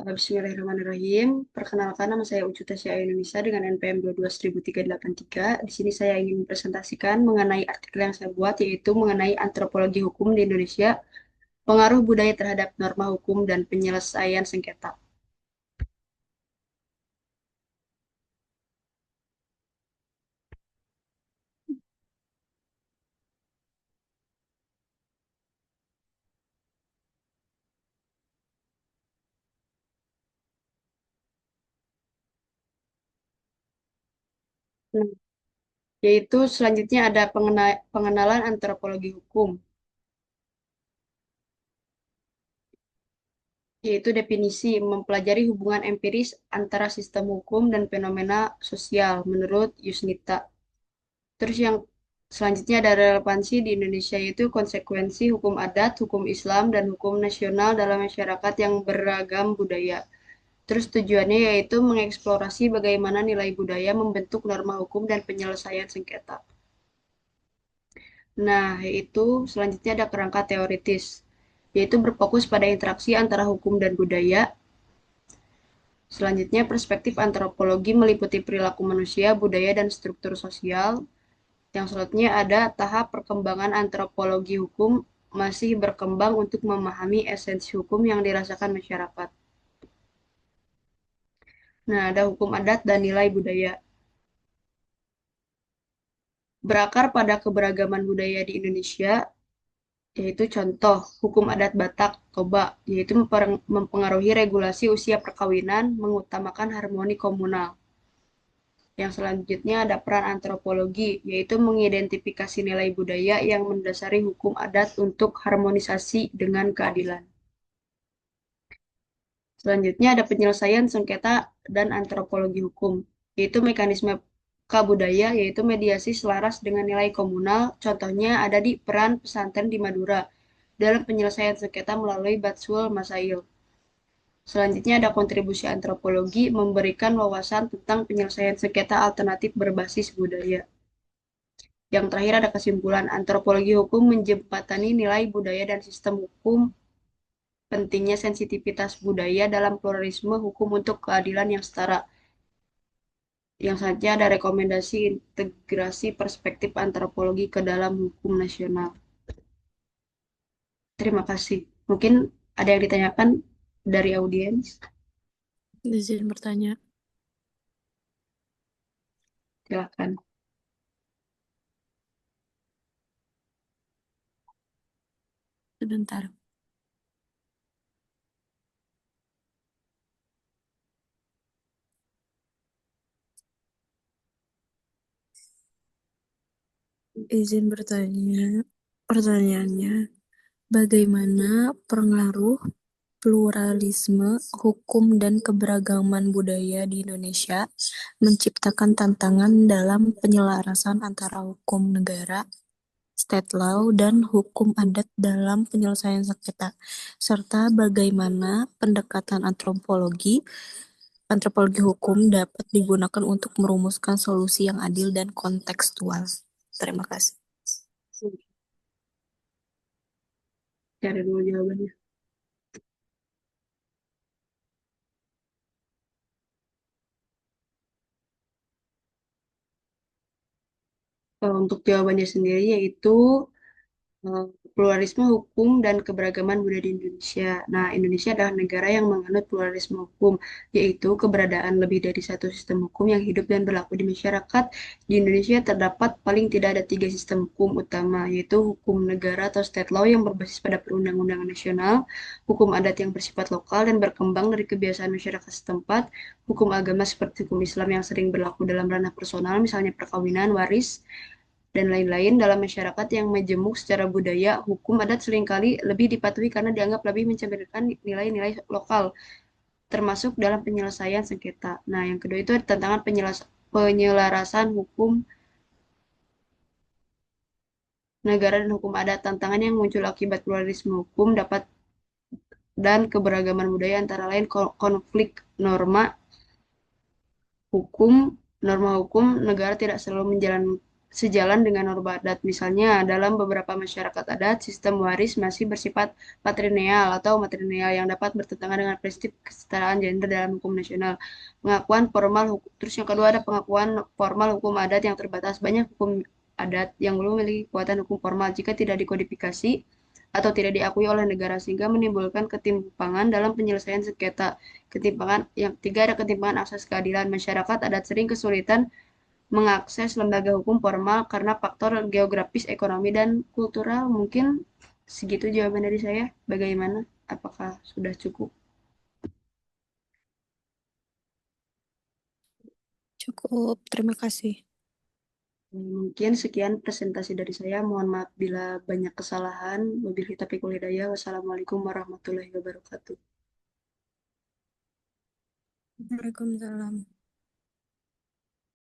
Bismillahirrahmanirrahim. Perkenalkan, nama saya Ucu Tasya Indonesia dengan NPM 221383. Di sini saya ingin mempresentasikan mengenai artikel yang saya buat, yaitu mengenai antropologi hukum di Indonesia, pengaruh budaya terhadap norma hukum dan penyelesaian sengketa. Nah, yaitu selanjutnya ada pengenalan antropologi hukum, yaitu definisi mempelajari hubungan empiris antara sistem hukum dan fenomena sosial menurut Yusnita. Terus yang selanjutnya ada relevansi di Indonesia, yaitu konsekuensi hukum adat, hukum Islam, dan hukum nasional dalam masyarakat yang beragam budaya. Terus tujuannya yaitu mengeksplorasi bagaimana nilai budaya membentuk norma hukum dan penyelesaian sengketa. Nah, yaitu selanjutnya ada kerangka teoritis, yaitu berfokus pada interaksi antara hukum dan budaya. Selanjutnya, perspektif antropologi meliputi perilaku manusia, budaya, dan struktur sosial. Yang selanjutnya ada tahap perkembangan antropologi hukum masih berkembang untuk memahami esensi hukum yang dirasakan masyarakat. Nah, ada hukum adat dan nilai budaya. Berakar pada keberagaman budaya di Indonesia, yaitu contoh hukum adat Batak, Toba, yaitu mempengaruhi regulasi usia perkawinan, mengutamakan harmoni komunal. Yang selanjutnya ada peran antropologi, yaitu mengidentifikasi nilai budaya yang mendasari hukum adat untuk harmonisasi dengan keadilan. Selanjutnya ada penyelesaian sengketa dan antropologi hukum, yaitu mekanisme kabudaya, yaitu mediasi selaras dengan nilai komunal. Contohnya ada di peran pesantren di Madura dalam penyelesaian sengketa melalui Batsul Masail. Selanjutnya ada kontribusi antropologi memberikan wawasan tentang penyelesaian sengketa alternatif berbasis budaya. Yang terakhir ada kesimpulan, antropologi hukum menjembatani nilai budaya dan sistem hukum, pentingnya sensitivitas budaya dalam pluralisme hukum untuk keadilan yang setara. Yang saja ada rekomendasi integrasi perspektif antropologi ke dalam hukum nasional. Terima kasih. Mungkin ada yang ditanyakan dari audiens? Izin bertanya. Silakan. Sebentar. Izin bertanya. Pertanyaannya, bagaimana pengaruh pluralisme hukum dan keberagaman budaya di Indonesia menciptakan tantangan dalam penyelarasan antara hukum negara, state law, dan hukum adat dalam penyelesaian sengketa, serta bagaimana pendekatan antropologi hukum dapat digunakan untuk merumuskan solusi yang adil dan kontekstual. Terima kasih. Cari dulu jawabannya. Untuk jawabannya sendiri yaitu eh, pluralisme hukum dan keberagaman budaya di Indonesia. Nah, Indonesia adalah negara yang menganut pluralisme hukum, yaitu keberadaan lebih dari satu sistem hukum yang hidup dan berlaku di masyarakat. Di Indonesia terdapat paling tidak ada tiga sistem hukum utama, yaitu hukum negara atau state law yang berbasis pada perundang-undangan nasional, hukum adat yang bersifat lokal dan berkembang dari kebiasaan masyarakat setempat, hukum agama seperti hukum Islam yang sering berlaku dalam ranah personal, misalnya perkawinan, waris, dan lain-lain dalam masyarakat yang majemuk secara budaya. Hukum adat seringkali lebih dipatuhi karena dianggap lebih mencerminkan nilai-nilai lokal, termasuk dalam penyelesaian sengketa. Nah, yang kedua itu ada tantangan penyelarasan hukum negara dan hukum adat. Tantangan yang muncul akibat pluralisme hukum dapat dan keberagaman budaya antara lain konflik hukum, norma hukum negara tidak selalu sejalan dengan norma adat. Misalnya, dalam beberapa masyarakat adat, sistem waris masih bersifat patrilineal atau matrilineal yang dapat bertentangan dengan prinsip kesetaraan gender dalam hukum nasional. Pengakuan formal hukum, terus yang kedua ada pengakuan formal hukum adat yang terbatas. Banyak hukum adat yang belum memiliki kekuatan hukum formal jika tidak dikodifikasi atau tidak diakui oleh negara sehingga menimbulkan ketimpangan dalam penyelesaian sengketa. Ketimpangan yang ketiga ada ketimpangan akses keadilan. Masyarakat adat sering kesulitan mengakses lembaga hukum formal karena faktor geografis, ekonomi, dan kultural. Mungkin segitu jawaban dari saya. Bagaimana? Apakah sudah cukup? Cukup, terima kasih. Mungkin sekian presentasi dari saya. Mohon maaf bila banyak kesalahan. Wabillahi taufiq wal hidayah. Wassalamualaikum warahmatullahi wabarakatuh. Waalaikumsalam.